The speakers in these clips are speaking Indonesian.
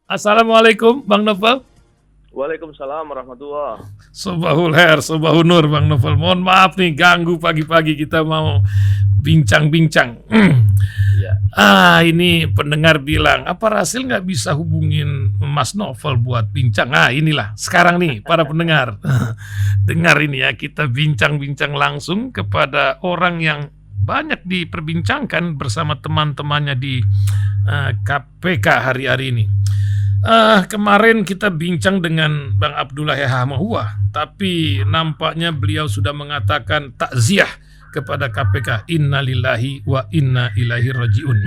Assalamualaikum Bang Novel. Waalaikumsalam warahmatullah. Sobahul Her, Sobahul Nur Bang Novel. Mohon maaf nih ganggu pagi-pagi kita mau bincang-bincang. Ya, silakan. Ini pendengar bilang, apa Rasil nggak bisa hubungin Mas Novel buat bincang? Inilah sekarang nih para pendengar. Dengar ini ya, kita bincang-bincang langsung kepada orang yang banyak diperbincangkan bersama teman-temannya di KPK hari-hari ini. Kemarin kita bincang dengan Bang Abdullah Hamahua, tapi nampaknya beliau sudah mengatakan takziah kepada KPK. Innalillahi wa inna ilaihi rajiun.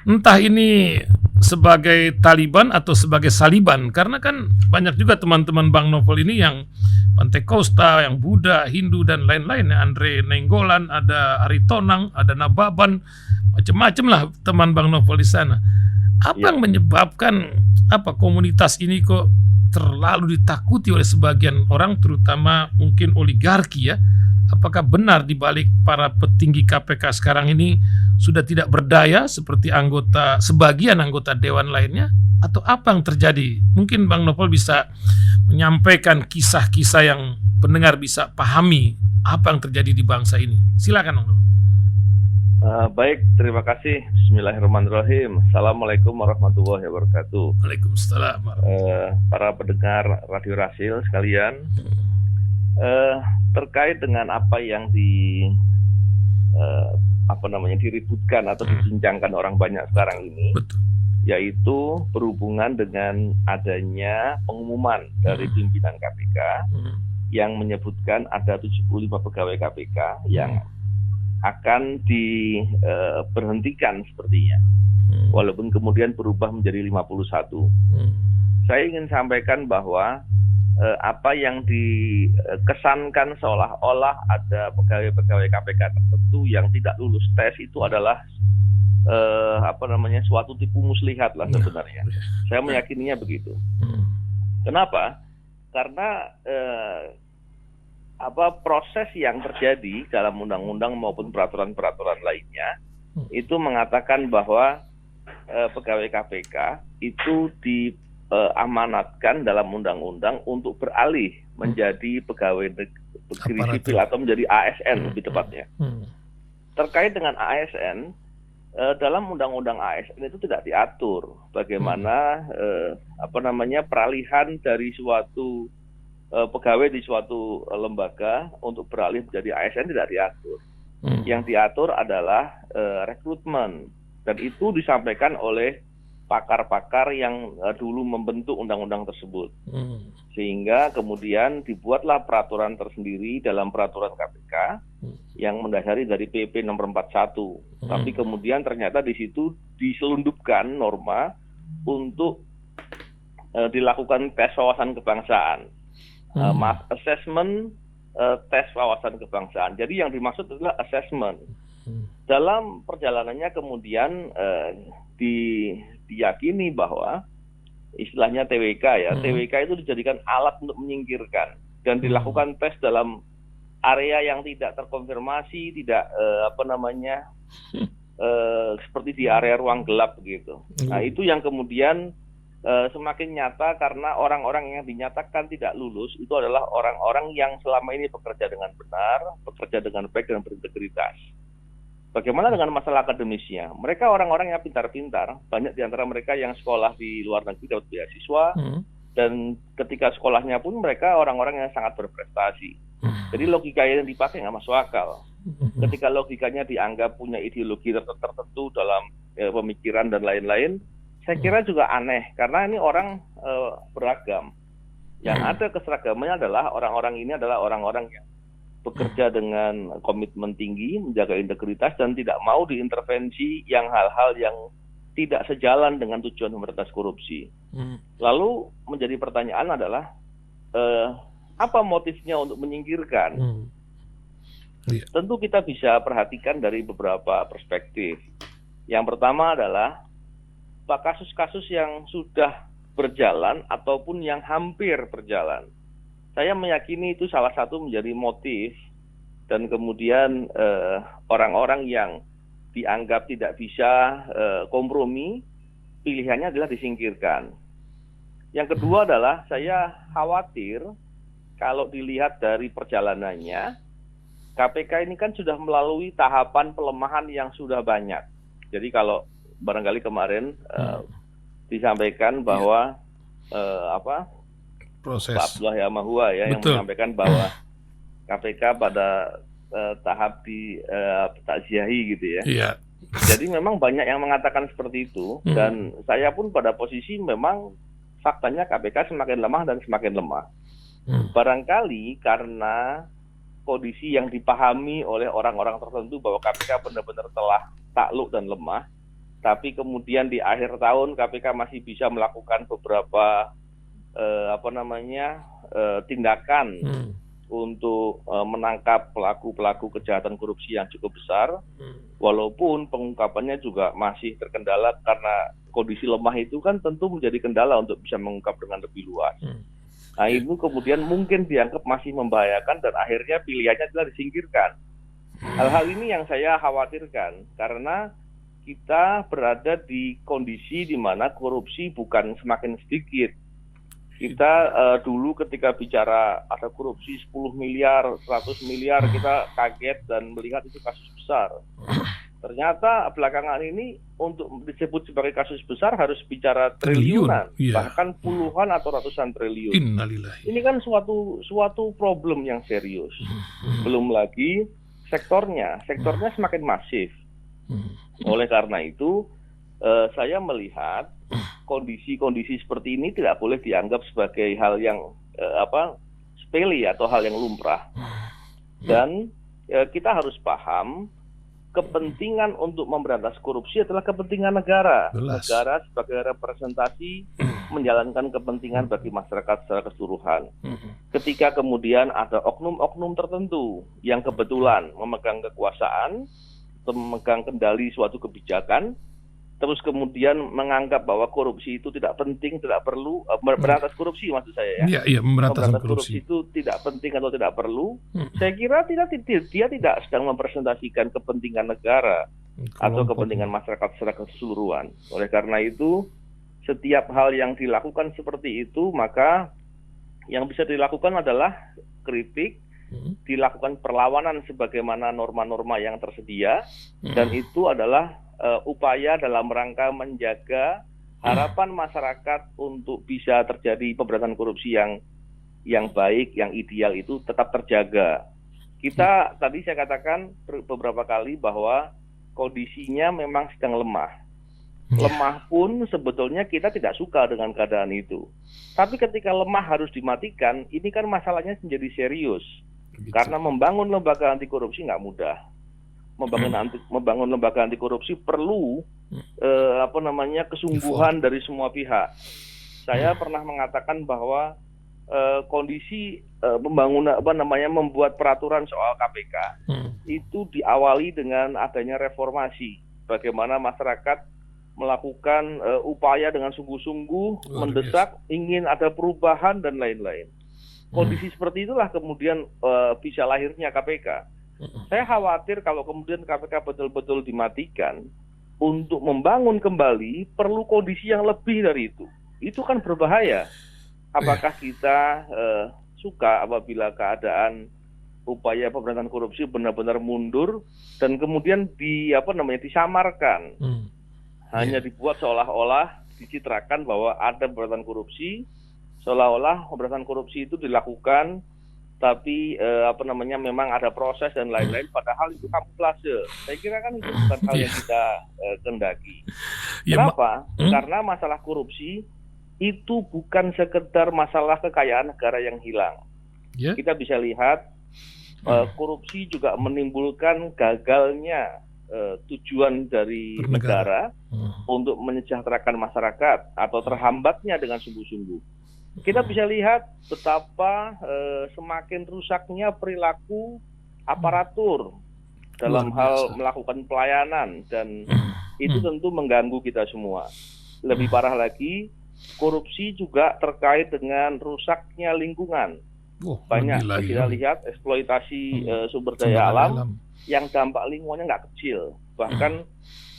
Entah ini sebagai Taliban atau sebagai Saliban, karena kan banyak juga teman-teman Bang Novel ini yang Pantekosta, yang Buddha, Hindu dan lain-lain. Andre Nenggolan, ada Aritonang, ada Nababan, macam-macam lah teman Bang Novel di sana. Apa Ya, yang menyebabkan komunitas ini kok terlalu ditakuti oleh sebagian orang, terutama mungkin oligarki ya? Apakah benar di balik para petinggi KPK sekarang ini sudah tidak berdaya seperti sebagian anggota dewan lainnya, atau apa yang terjadi? Mungkin Bang Nopol bisa menyampaikan kisah-kisah yang pendengar bisa pahami apa yang terjadi di bangsa ini. Silakan Bang Nopol. baik, terima kasih. Bismillahirrahmanirrahim. Assalamualaikum warahmatullahi wabarakatuh. Waalaikumsalam. Para pendengar Radio Rasil sekalian, terkait dengan apa yang diributkan atau dibincangkan orang banyak sekarang ini, Betul. yaitu berhubungan dengan adanya pengumuman dari pimpinan KPK yang menyebutkan ada 75 pegawai KPK yang akan diberhentikan sepertinya, walaupun kemudian berubah menjadi 51. Saya ingin sampaikan bahwa apa yang dikesankan seolah-olah ada pegawai-pegawai KPK tertentu yang tidak lulus tes itu adalah suatu tipu muslihat lah sebenarnya. Saya meyakininya begitu. Kenapa? Karena proses yang terjadi dalam undang-undang maupun peraturan-peraturan lainnya itu mengatakan bahwa pegawai KPK itu diamanatkan dalam undang-undang untuk beralih menjadi pegawai negeri sipil atau menjadi ASN lebih tepatnya. Terkait dengan ASN, dalam undang-undang ASN itu tidak diatur bagaimana peralihan dari suatu pegawai di suatu lembaga untuk beralih menjadi ASN tidak diatur. Yang diatur adalah rekrutmen, dan itu disampaikan oleh pakar-pakar yang dulu membentuk undang-undang tersebut. Sehingga kemudian dibuatlah peraturan tersendiri dalam peraturan KPK yang mendasari dari PP nomor 41. Tapi kemudian ternyata di situ diselundupkan norma untuk dilakukan tes wawasan kebangsaan. Assessment, tes wawasan kebangsaan. Jadi yang dimaksud adalah assessment. Dalam perjalanannya kemudian diyakini bahwa istilahnya TWK ya, TWK itu dijadikan alat untuk menyingkirkan dan dilakukan tes dalam area yang tidak terkonfirmasi, tidak seperti di area ruang gelap begitu. Nah, itu yang kemudian semakin nyata karena orang-orang yang dinyatakan tidak lulus itu adalah orang-orang yang selama ini bekerja dengan benar, bekerja dengan baik dan berintegritas. Bagaimana dengan masalah akademisnya? Mereka orang-orang yang pintar-pintar, banyak di antara mereka yang sekolah di luar negeri dapat beasiswa, dan ketika sekolahnya pun mereka orang-orang yang sangat berprestasi. Jadi logika yang dipakai nggak masuk akal. Ketika logikanya dianggap punya ideologi tertentu dalam pemikiran dan lain-lain, saya kira juga aneh, karena ini orang beragam. Yang ada keseragamannya adalah orang-orang ini adalah orang-orang yang bekerja dengan komitmen tinggi, menjaga integritas, dan tidak mau diintervensi yang hal-hal yang tidak sejalan dengan tujuan memberantas korupsi. Lalu menjadi pertanyaan adalah, apa motifnya untuk menyingkirkan? Tentu kita bisa perhatikan dari beberapa perspektif. Yang pertama adalah kasus-kasus yang sudah berjalan ataupun yang hampir berjalan. Saya meyakini itu salah satu menjadi motif, dan kemudian orang-orang yang dianggap tidak bisa kompromi pilihannya adalah disingkirkan. Yang kedua adalah saya khawatir kalau dilihat dari perjalanannya, KPK ini kan sudah melalui tahapan pelemahan yang sudah banyak. Jadi kalau barangkali kemarin disampaikan bahwa proses Pak Abdullah Yamahua ya yang Betul. menyampaikan bahwa KPK pada tahap di takziahi gitu ya. Iya. Jadi memang banyak yang mengatakan seperti itu dan saya pun pada posisi memang faktanya KPK semakin lemah dan semakin lemah. Barangkali karena kondisi yang dipahami oleh orang-orang tertentu bahwa KPK benar-benar telah takluk dan lemah, tapi kemudian di akhir tahun KPK masih bisa melakukan beberapa tindakan untuk menangkap pelaku-pelaku kejahatan korupsi yang cukup besar, walaupun pengungkapannya juga masih terkendala karena kondisi lemah itu kan tentu menjadi kendala untuk bisa mengungkap dengan lebih luas. Nah itu kemudian mungkin dianggap masih membahayakan dan akhirnya pilihannya adalah disingkirkan. Hal-hal ini yang saya khawatirkan karena kita berada di kondisi di mana korupsi bukan semakin sedikit. Kita dulu ketika bicara ada korupsi 10 miliar, 100 miliar, kita kaget dan melihat itu kasus besar. Ternyata belakangan ini untuk disebut sebagai kasus besar harus bicara triliunan, bahkan puluhan atau ratusan triliun. Innalillahi. Ini kan suatu problem yang serius. Belum lagi sektornya semakin masif. Oleh karena itu, saya melihat kondisi-kondisi seperti ini tidak boleh dianggap sebagai hal yang sepele atau hal yang lumrah. Dan kita harus paham kepentingan untuk memberantas korupsi adalah kepentingan negara. Negara sebagai representasi menjalankan kepentingan bagi masyarakat secara keseluruhan. Ketika kemudian ada oknum-oknum tertentu yang kebetulan memegang kekuasaan, memegang kendali suatu kebijakan, terus kemudian menganggap bahwa korupsi itu tidak penting, tidak perlu, berantas korupsi maksud saya ya. Iya, memberantas korupsi itu tidak penting atau tidak perlu. Saya kira dia tidak sedang mempresentasikan kepentingan negara atau kepentingan masyarakat secara keseluruhan. Oleh karena itu, setiap hal yang dilakukan seperti itu, maka yang bisa dilakukan adalah kritik, dilakukan perlawanan sebagaimana norma-norma yang tersedia, dan itu adalah upaya dalam rangka menjaga harapan masyarakat untuk bisa terjadi pemberantasan korupsi yang baik, yang ideal itu tetap terjaga. Kita tadi saya katakan beberapa kali bahwa kondisinya memang sedang lemah. Lemah pun sebetulnya kita tidak suka dengan keadaan itu. Tapi ketika lemah harus dimatikan, ini kan masalahnya menjadi serius. Karena membangun lembaga anti korupsi nggak mudah. Membangun lembaga anti korupsi perlu kesungguhan dari semua pihak. Saya pernah mengatakan bahwa kondisi membuat peraturan soal KPK itu diawali dengan adanya reformasi. Bagaimana masyarakat melakukan upaya dengan sungguh-sungguh mendesak ingin ada perubahan dan lain-lain. Kondisi seperti itulah kemudian bisa lahirnya KPK. Saya khawatir kalau kemudian KPK betul-betul dimatikan, untuk membangun kembali perlu kondisi yang lebih dari itu. Itu kan berbahaya. Apakah kita suka apabila keadaan upaya pemberantasan korupsi benar-benar mundur dan kemudian disamarkan, hanya dibuat seolah-olah dicitrakan bahwa ada pemberantasan korupsi, seolah-olah pemberantasan korupsi itu dilakukan tapi memang ada proses dan lain-lain, padahal itu kamuflase. Saya kira kan itu bukan hal yang kita kendaki. Kenapa? Karena masalah korupsi itu bukan sekedar masalah kekayaan negara yang hilang. Kita bisa lihat korupsi juga menimbulkan gagalnya tujuan dari negara untuk menyejahterakan masyarakat atau terhambatnya dengan sungguh-sungguh. Kita bisa lihat betapa semakin rusaknya perilaku aparatur dalam hal melakukan pelayanan, dan itu tentu mengganggu kita semua. Lebih parah lagi, korupsi juga terkait dengan rusaknya lingkungan. Banyak kita lihat eksploitasi sumber daya alam yang dampak lingkungannya nggak kecil. Bahkan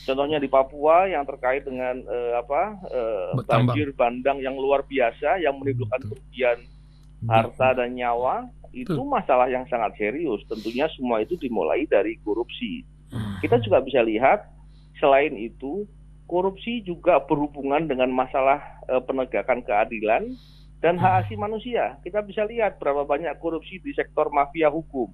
Contohnya di Papua yang terkait dengan Tambang. banjir bandang yang luar biasa yang menimbulkan kerugian harta dan nyawa, itu masalah yang sangat serius. Tentunya semua itu dimulai dari korupsi. Kita juga bisa lihat selain itu korupsi juga berhubungan dengan masalah penegakan keadilan dan hak asasi manusia. Kita bisa lihat berapa banyak korupsi di sektor mafia hukum.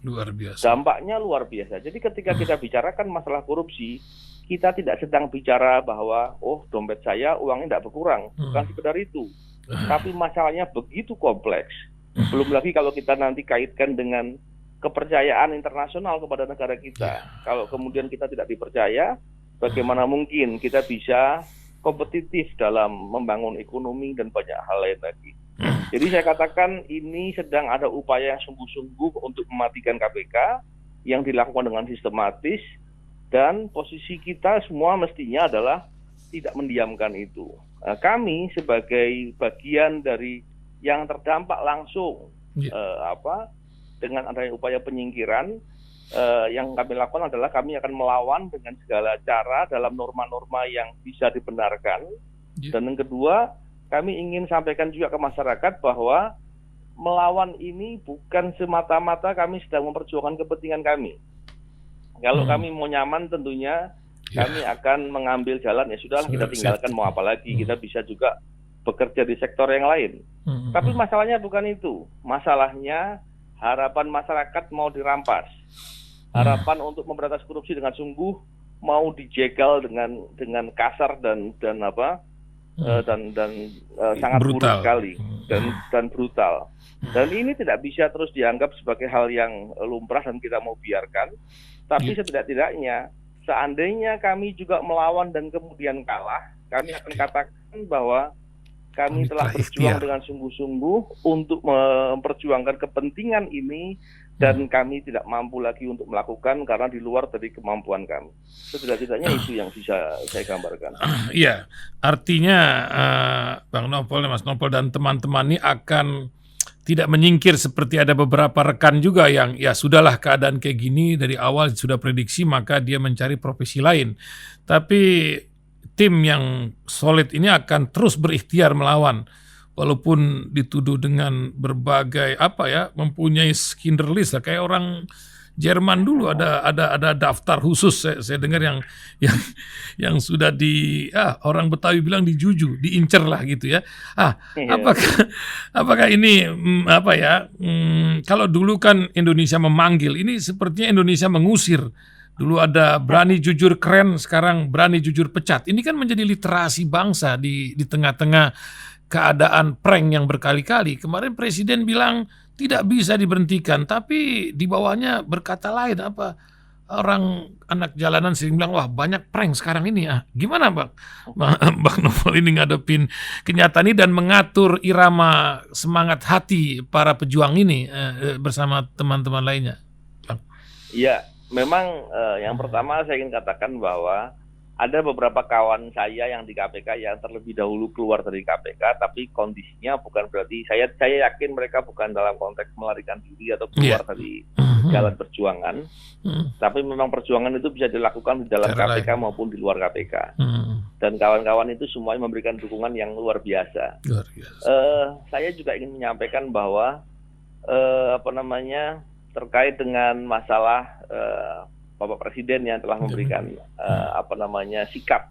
Luar biasa. Dampaknya luar biasa. Jadi ketika kita bicarakan masalah korupsi, kita tidak sedang bicara bahwa dompet saya uangnya tidak berkurang, bukan sekedar itu. Tapi masalahnya begitu kompleks. Belum lagi kalau kita nanti kaitkan dengan kepercayaan internasional kepada negara kita. Kalau kemudian kita tidak dipercaya, bagaimana mungkin kita bisa kompetitif dalam membangun ekonomi dan banyak hal lain lagi. Jadi saya katakan ini sedang ada upaya yang sungguh-sungguh untuk mematikan KPK yang dilakukan dengan sistematis, dan posisi kita semua mestinya adalah tidak mendiamkan itu. Kami sebagai bagian dari yang terdampak langsung dengan adanya upaya penyingkiran, yang kami lakukan adalah kami akan melawan dengan segala cara dalam norma-norma yang bisa dibenarkan. Dan yang kedua, kami ingin sampaikan juga ke masyarakat bahwa melawan ini bukan semata-mata kami sedang memperjuangkan kepentingan kami. Kalau kami mau nyaman tentunya kami akan mengambil jalan, ya sudahlah kita tinggalkan, mau apa lagi, kita bisa juga bekerja di sektor yang lain. Tapi masalahnya bukan itu. Masalahnya harapan masyarakat mau dirampas. Harapan untuk memberantas korupsi dengan sungguh mau dijegal dengan kasar dan sangat buruk sekali dan brutal. Dan ini tidak bisa terus dianggap sebagai hal yang lumrah dan kita mau biarkan. Tapi setidak-tidaknya seandainya kami juga melawan dan kemudian kalah, kami akan katakan bahwa kami telah berjuang dengan sungguh-sungguh untuk memperjuangkan kepentingan ini, dan kami tidak mampu lagi untuk melakukan karena di luar dari kemampuan kami. Setidak-tidaknya itu yang bisa saya gambarkan. Iya, artinya Bang Novel, Mas Novel dan teman-teman ini akan tidak menyingkir seperti ada beberapa rekan juga yang ya sudahlah keadaan kayak gini dari awal sudah prediksi, maka dia mencari profesi lain. Tapi tim yang solid ini akan terus berikhtiar melawan, walaupun dituduh dengan berbagai mempunyai Kinderlist kayak orang Jerman dulu ada daftar khusus, saya dengar yang sudah orang Betawi bilang dijuju, diincer lah gitu ya. Apakah ini kalau dulu kan Indonesia memanggil, ini sepertinya Indonesia mengusir. Dulu ada berani jujur keren, sekarang berani jujur pecat. Ini kan menjadi literasi bangsa di tengah-tengah keadaan prank yang berkali-kali. Kemarin Presiden bilang tidak bisa diberhentikan, tapi di bawahnya berkata lain. Orang anak jalanan sering bilang, wah banyak prank sekarang ini. Gimana Bang Novel ini ngadepin kenyataan ini dan mengatur irama semangat hati para pejuang ini bersama teman-teman lainnya? Iya, memang yang pertama saya ingin katakan bahwa ada beberapa kawan saya yang di KPK yang terlebih dahulu keluar dari KPK, tapi kondisinya bukan berarti saya yakin mereka bukan dalam konteks melarikan diri atau keluar dari jalan perjuangan, tapi memang perjuangan itu bisa dilakukan di dalam KPK maupun di luar KPK. Dan kawan-kawan itu semuanya memberikan dukungan yang luar biasa. Saya juga ingin menyampaikan bahwa terkait dengan masalah Bapak Presiden yang telah memberikan sikap.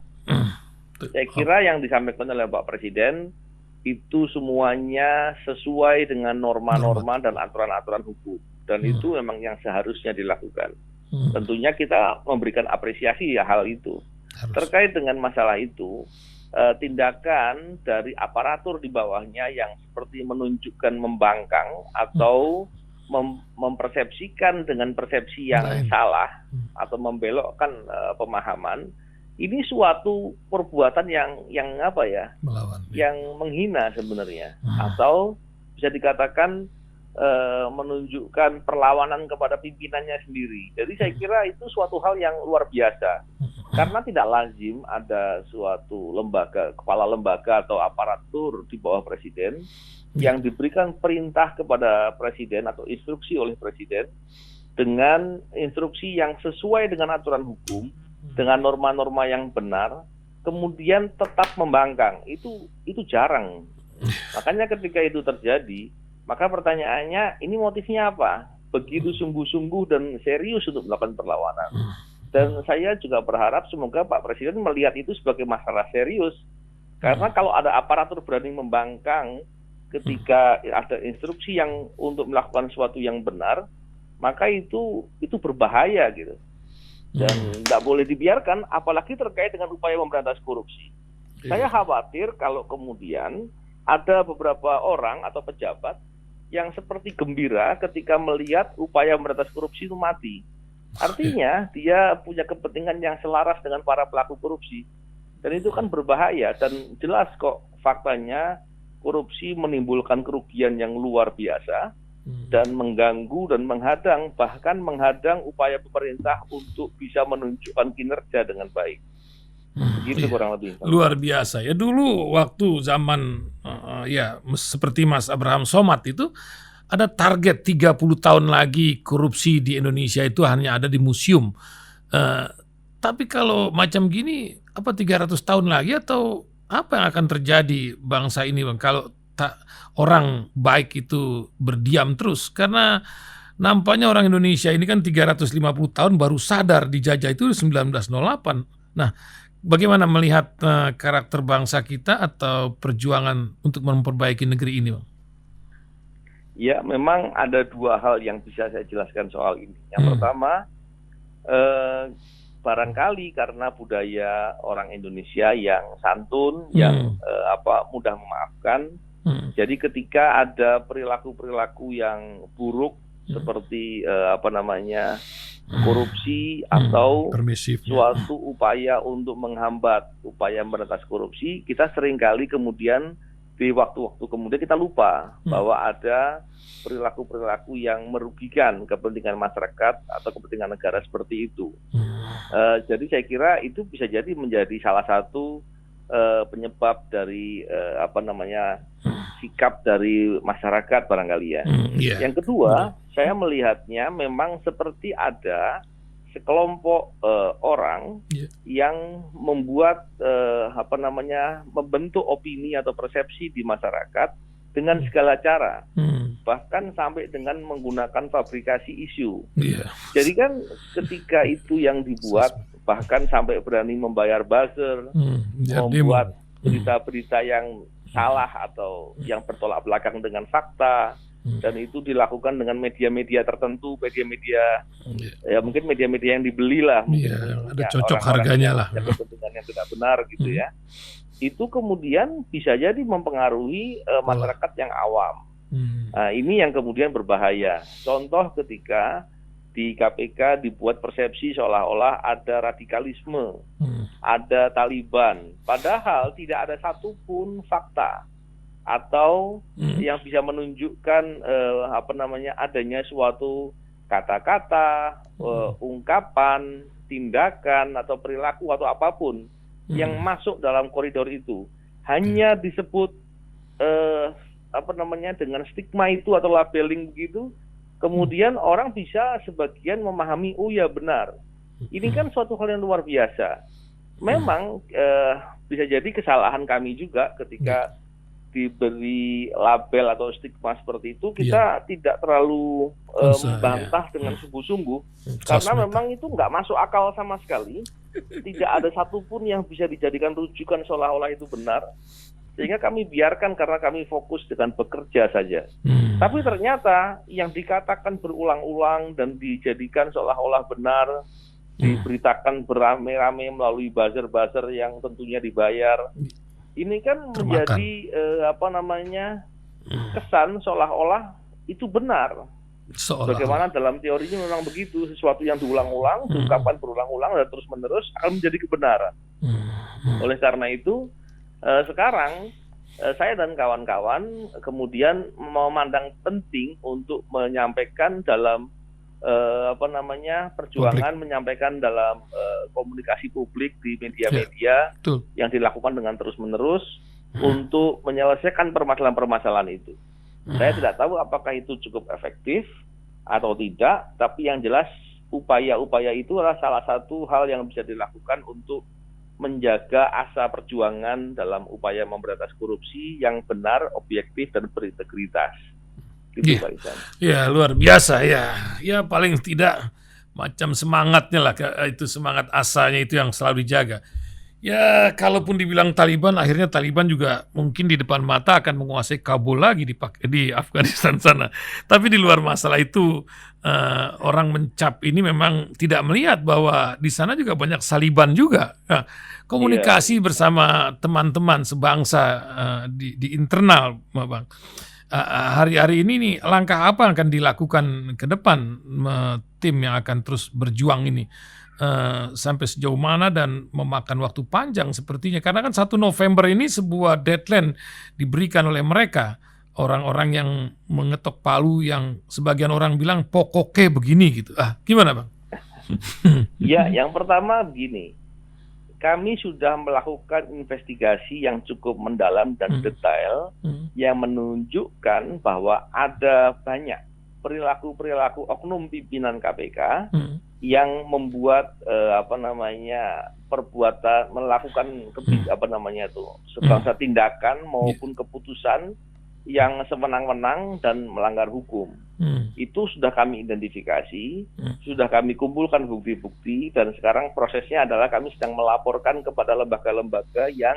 Saya kira yang disampaikan oleh Bapak Presiden itu semuanya sesuai dengan norma-norma dan aturan-aturan hukum, dan itu memang yang seharusnya dilakukan. Tentunya kita memberikan apresiasi hal itu. Terkait dengan masalah itu, tindakan dari aparatur di bawahnya yang seperti menunjukkan membangkang atau mempersepsikan dengan persepsi yang salah atau membelokkan pemahaman, ini suatu perbuatan yang melawan, yang menghina sebenarnya, atau bisa dikatakan menunjukkan perlawanan kepada pimpinannya sendiri. Jadi saya kira itu suatu hal yang luar biasa, karena tidak lazim ada suatu kepala lembaga atau aparatur di bawah Presiden yang diberikan perintah kepada Presiden atau instruksi oleh Presiden dengan instruksi yang sesuai dengan aturan hukum, dengan norma-norma yang benar, kemudian tetap membangkang. Itu jarang. Makanya ketika itu terjadi, maka pertanyaannya, ini motifnya apa? Begitu sungguh-sungguh dan serius untuk melakukan perlawanan. Dan saya juga berharap semoga Pak Presiden melihat itu sebagai masalah serius. Karena kalau ada aparatur berani membangkang ketika ada instruksi yang untuk melakukan sesuatu yang benar, maka itu berbahaya gitu. Dan nggak boleh dibiarkan, apalagi terkait dengan upaya memberantas korupsi. Saya khawatir kalau kemudian ada beberapa orang atau pejabat yang seperti gembira ketika melihat upaya memberantas korupsi itu mati. Artinya dia punya kepentingan yang selaras dengan para pelaku korupsi. Dan itu kan berbahaya, dan jelas kok faktanya korupsi menimbulkan kerugian yang luar biasa dan mengganggu dan menghadang, bahkan menghadang upaya pemerintah untuk bisa menunjukkan kinerja dengan baik. Begitu kurang lebih. Luar biasa ya. Dulu waktu zaman seperti Mas Abraham Somad itu ada target 30 tahun lagi korupsi di Indonesia itu hanya ada di museum. Tapi kalau macam gini, apa 300 tahun lagi atau apa yang akan terjadi bangsa ini, Bang? Kalau orang baik itu berdiam terus, karena nampaknya orang Indonesia ini kan 350 tahun baru sadar dijajah itu 1908. Nah, bagaimana melihat karakter bangsa kita atau perjuangan untuk memperbaiki negeri ini, Bang? Ya, memang ada dua hal yang bisa saya jelaskan soal ini. Yang pertama, barangkali karena budaya orang Indonesia yang santun, yang mudah memaafkan. Jadi ketika ada perilaku-perilaku yang buruk seperti korupsi atau suatu upaya untuk menghambat upaya memberantas korupsi, kita seringkali kemudian di waktu-waktu kemudian kita lupa bahwa ada perilaku-perilaku yang merugikan kepentingan masyarakat atau kepentingan negara seperti itu. Jadi saya kira itu bisa jadi menjadi salah satu penyebab dari sikap dari masyarakat barangkali ya. Yang kedua, saya melihatnya memang seperti ada sekelompok orang yang membuat membentuk opini atau persepsi di masyarakat dengan segala cara, bahkan sampai dengan menggunakan fabrikasi isu. Jadi kan ketika itu yang dibuat, bahkan sampai berani membayar buzzer, membuat berita-berita yang salah atau yang bertolak belakang dengan fakta. Dan itu dilakukan dengan media-media tertentu, media-media mungkin media-media yang dibeli lah, ada cocok harganya lah, kepentingan yang tidak benar gitu ya. Itu kemudian bisa jadi mempengaruhi masyarakat yang awam. Nah, ini yang kemudian berbahaya. Contoh ketika di KPK dibuat persepsi seolah-olah ada radikalisme, ada Taliban, padahal tidak ada satupun fakta atau yang bisa menunjukkan adanya suatu kata-kata, ungkapan, tindakan atau perilaku atau apapun yang masuk dalam koridor itu. Hanya disebut dengan stigma itu atau labeling begitu, kemudian orang bisa sebagian memahami, oh ya benar. Ini kan suatu hal yang luar biasa. Memang bisa jadi kesalahan kami juga ketika diberi label atau stigma seperti itu, kita tidak terlalu membantah dengan sungguh-sungguh, karena memang itu nggak masuk akal sama sekali. Tidak ada satupun yang bisa dijadikan rujukan seolah-olah itu benar, sehingga kami biarkan karena kami fokus dengan bekerja saja. Tapi ternyata yang dikatakan berulang-ulang dan dijadikan seolah-olah benar, diberitakan beramai-ramai melalui buzzer-buzzer yang tentunya dibayar. Ini kan menjadi kesan seolah-olah itu benar. Bagaimana dalam teorinya memang begitu, sesuatu yang diulang-ulang, ungkapan berulang-ulang dan terus-menerus akan menjadi kebenaran. Oleh karena itu, sekarang saya dan kawan-kawan kemudian memandang penting untuk menyampaikan dalam perjuangan publik. Menyampaikan dalam komunikasi publik di media-media yang dilakukan dengan terus-menerus untuk menyelesaikan permasalahan-permasalahan itu. Saya tidak tahu apakah itu cukup efektif atau tidak, tapi yang jelas upaya-upaya itu adalah salah satu hal yang bisa dilakukan untuk menjaga asa perjuangan dalam upaya memberantas korupsi yang benar, objektif, dan berintegritas. Gitu, Pak Ihsan. Ya, luar biasa ya. Ya paling tidak macam semangatnya lah, itu semangat asanya itu yang selalu dijaga. Ya, kalaupun dibilang Taliban, akhirnya Taliban juga mungkin di depan mata akan menguasai Kabul lagi di Afghanistan sana. Tapi di luar masalah itu, orang mencap ini memang tidak melihat bahwa di sana juga banyak Saliban juga. Nah, komunikasi bersama teman-teman sebangsa di internal, Bang. Hari-hari ini nih, langkah apa yang akan dilakukan ke depan tim yang akan terus berjuang ini? Sampai sejauh mana dan memakan waktu panjang sepertinya, karena kan 1 November ini sebuah deadline diberikan oleh mereka, orang-orang yang mengetok palu yang sebagian orang bilang pokoknya begini gitu. Gimana Bang? Ya, yang pertama begini, kami sudah melakukan investigasi yang cukup mendalam dan detail yang menunjukkan bahwa ada banyak perilaku-perilaku oknum pimpinan KPK yang membuat perbuatan melakukan sebangsa tindakan maupun keputusan yang sewenang-wenang dan melanggar hukum. Itu sudah kami identifikasi, sudah kami kumpulkan bukti-bukti, dan sekarang prosesnya adalah kami sedang melaporkan kepada lembaga-lembaga yang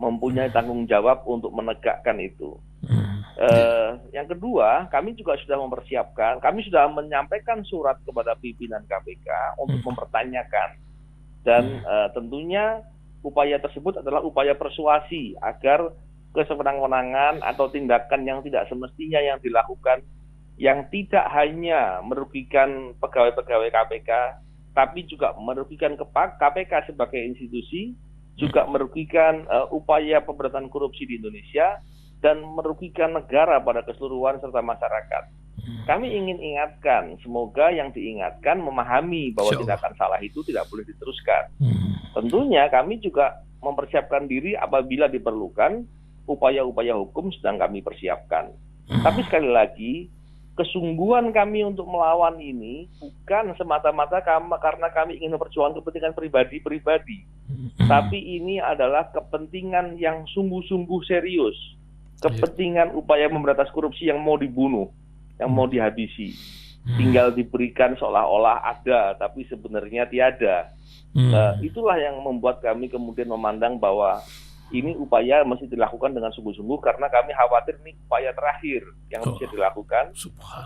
mempunyai tanggung jawab untuk menegakkan itu. Yang kedua, kami juga sudah mempersiapkan, kami sudah menyampaikan surat kepada pimpinan KPK untuk mempertanyakan, dan tentunya upaya tersebut adalah upaya persuasi agar kesewenang-wenangan atau tindakan yang tidak semestinya yang dilakukan, yang tidak hanya merugikan pegawai-pegawai KPK, tapi juga merugikan KPK sebagai institusi, juga merugikan upaya pemberantasan korupsi di Indonesia, dan merugikan negara pada keseluruhan serta masyarakat. Kami ingin ingatkan, semoga yang diingatkan memahami bahwa tindakan salah itu tidak boleh diteruskan. Tentunya kami juga mempersiapkan diri apabila diperlukan, upaya-upaya hukum sedang kami persiapkan. Tapi sekali lagi, kesungguhan kami untuk melawan ini bukan semata-mata karena kami ingin memperjuangkan kepentingan pribadi-pribadi. Tapi ini adalah kepentingan yang sungguh-sungguh serius. Kepentingan upaya memberantas korupsi yang mau dibunuh, yang mau dihabisi. Tinggal diberikan seolah-olah ada, tapi sebenarnya tiada. Itulah yang membuat kami kemudian memandang bahwa ini upaya mesti dilakukan dengan sungguh-sungguh, karena kami khawatir ini upaya terakhir yang bisa dilakukan.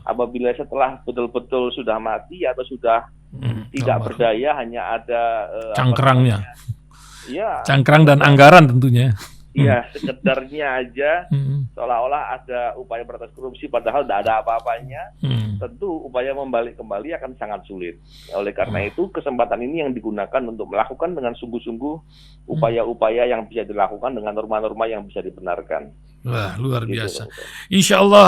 Apabila setelah betul-betul sudah mati atau sudah tidak berdaya, hanya ada cangkrangnya. Ya, cangkrang dan anggaran tentunya. Iya, sekedarnya aja seolah-olah ada upaya berantas korupsi padahal tidak ada apa-apanya. Tentu upaya membalik kembali akan sangat sulit. Oleh karena itu kesempatan ini yang digunakan untuk melakukan dengan sungguh-sungguh upaya-upaya yang bisa dilakukan dengan norma-norma yang bisa dibenarkan. Wah, luar biasa. Insya Allah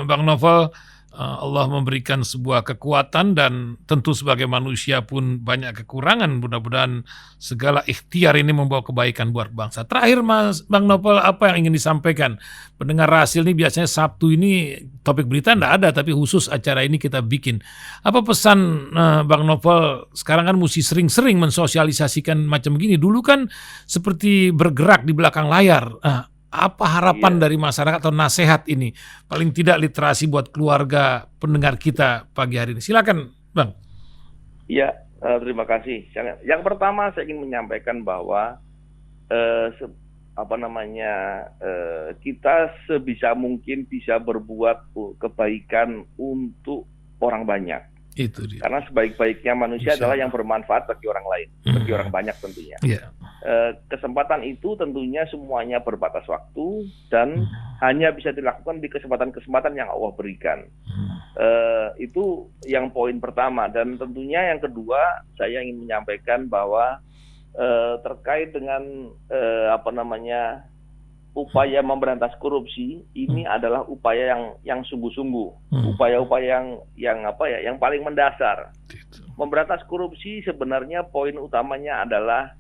Bang Novel, Allah memberikan sebuah kekuatan, dan tentu sebagai manusia pun banyak kekurangan. Mudah-mudahan segala ikhtiar ini membawa kebaikan buat bangsa. Terakhir Bang Novel, apa yang ingin disampaikan? Pendengar Rahasil ini biasanya Sabtu ini topik berita tidak ada, tapi khusus acara ini kita bikin. Apa pesan Bang Novel? Sekarang kan mesti sering-sering mensosialisasikan macam gini. Dulu kan seperti bergerak di belakang layar. Apa harapan dari masyarakat atau nasihat ini? Paling tidak literasi buat keluarga pendengar kita pagi hari ini. Silakan, Bang. Iya, terima kasih. Yang pertama saya ingin menyampaikan bahwa kita sebisa mungkin bisa berbuat kebaikan untuk orang banyak. Itu dia. Karena sebaik-baiknya manusia adalah yang bermanfaat bagi orang lain, bagi orang banyak tentunya. Kesempatan itu tentunya semuanya berbatas waktu dan hanya bisa dilakukan di kesempatan-kesempatan yang Allah berikan. Itu yang poin pertama. Dan tentunya yang kedua, saya ingin menyampaikan bahwa terkait dengan upaya memberantas korupsi ini adalah upaya yang sungguh-sungguh, upaya-upaya yang paling mendasar. Memberantas korupsi sebenarnya poin utamanya adalah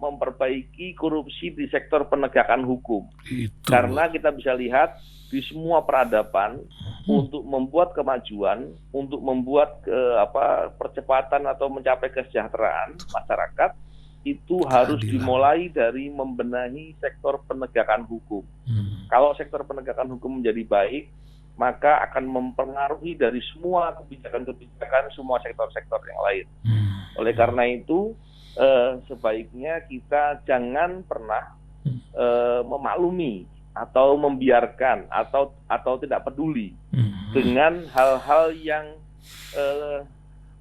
memperbaiki korupsi di sektor penegakan hukum. Itu. Karena kita bisa lihat di semua peradaban untuk membuat kemajuan, untuk membuat percepatan atau mencapai kesejahteraan masyarakat itu harus dimulai dari membenahi sektor penegakan hukum. Kalau sektor penegakan hukum menjadi baik, maka akan mempengaruhi dari semua kebijakan-kebijakan semua sektor-sektor yang lain. Oleh karena itu, sebaiknya kita jangan pernah memaklumi atau membiarkan atau tidak peduli dengan hal-hal yang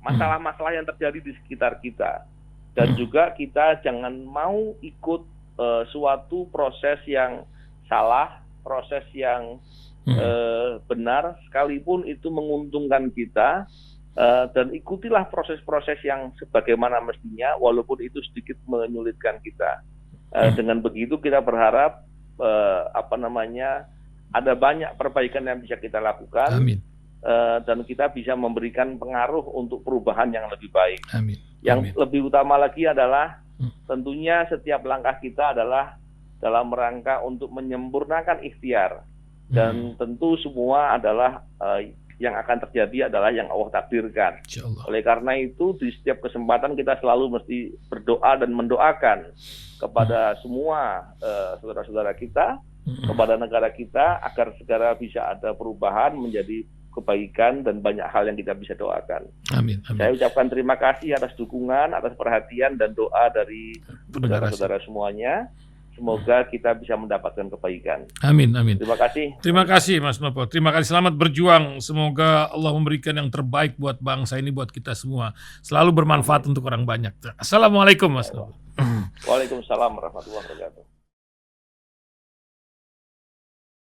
masalah-masalah yang terjadi di sekitar kita. Dan juga kita jangan mau ikut suatu proses yang salah, proses yang benar, sekalipun itu menguntungkan kita, dan ikutilah proses-proses yang sebagaimana mestinya, walaupun itu sedikit menyulitkan kita. Dengan begitu kita berharap ada banyak perbaikan yang bisa kita lakukan. Amin. Dan kita bisa memberikan pengaruh untuk perubahan yang lebih baik. Amin. Yang lebih utama lagi adalah tentunya setiap langkah kita adalah dalam rangka untuk menyempurnakan ikhtiar. Dan tentu semua adalah yang akan terjadi adalah yang Allah takdirkan. Oleh karena itu di setiap kesempatan kita selalu mesti berdoa dan mendoakan kepada semua saudara-saudara kita, kepada negara kita, agar segera bisa ada perubahan menjadi kebaikan dan banyak hal yang kita bisa doakan. Amin. Amin. Saya ucapkan terima kasih atas dukungan, atas perhatian dan doa dari saudara-saudara semuanya. Semoga kita bisa mendapatkan kebaikan. Amin, amin. Terima kasih. Terima kasih Mas Novel. Terima kasih, selamat berjuang. Semoga Allah memberikan yang terbaik buat bangsa ini, buat kita semua. Selalu bermanfaat untuk orang banyak. Assalamualaikum Mas Novel. Waalaikumsalam warahmatullahi wabarakatuh.